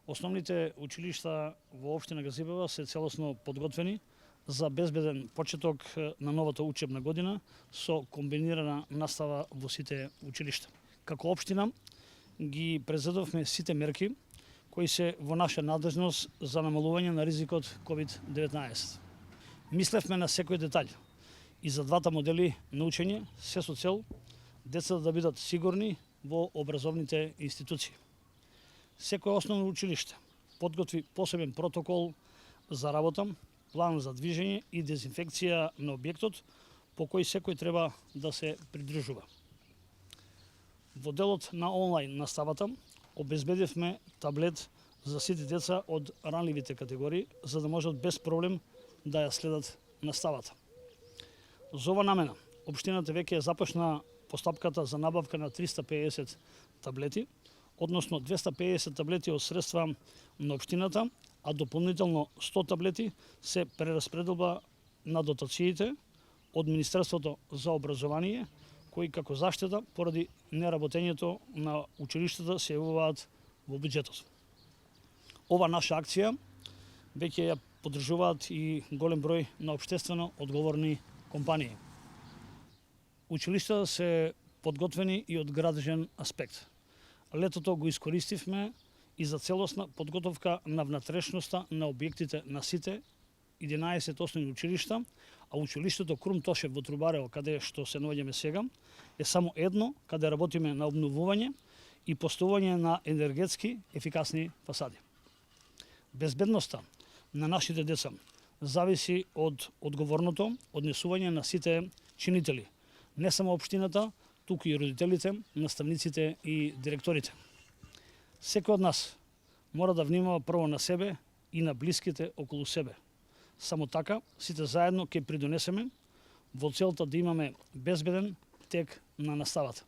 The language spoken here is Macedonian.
Основните училишта во општина Газибева се целосно подготвени за безбеден почеток на новата учебна година со комбинирана настава во сите училишта. Како општина ги презедовме сите мерки кои се во наша надлежност за намалување на ризикот COVID-19. Мислевме на секој детаљ и за двата модели на учење, се со цел децата да бидат сигурни во образовните институции. Секој основно училиште подготви посебен протокол за работа, план за движење и дезинфекција на објектот по кој секој треба да се придржува. Во делот на онлайн наставата обезбедивме таблет за сите деца од ранливите категории, за да можат без проблем да ја следат наставата. За ова намена, општината веќе започна постапката за набавка на 350 таблети, односно 250 таблети од средства на општината, а дополнително 100 таблети се прераспределба на дотациите од Министерството за образование, кои како заштета поради неработењето на училиштата се јавуваат во буџетот. Ова наша акција веќе ја поддржуваат и голем број на општествено одговорни компании. Училиштата се подготвени и од градежен аспект. Летото го искористивме и за целосна подготовка на внатрешноста на објектите на сите 11 основни училишта, а училиштето Крум Тошев во Трубарево, каде што се наоѓаме сега, е само едно каде работиме на обновување и поставување на енергетски ефикасни фасади. Безбедноста на нашите деца зависи од одговорното однесување на сите чинители, не само општината, туку и родителите, наставниците и директорите. Секој од нас мора да внимава прво на себе и на блиските околу себе. Само така сите заедно ќе придонесеме во целта да имаме безбеден тек на наставата.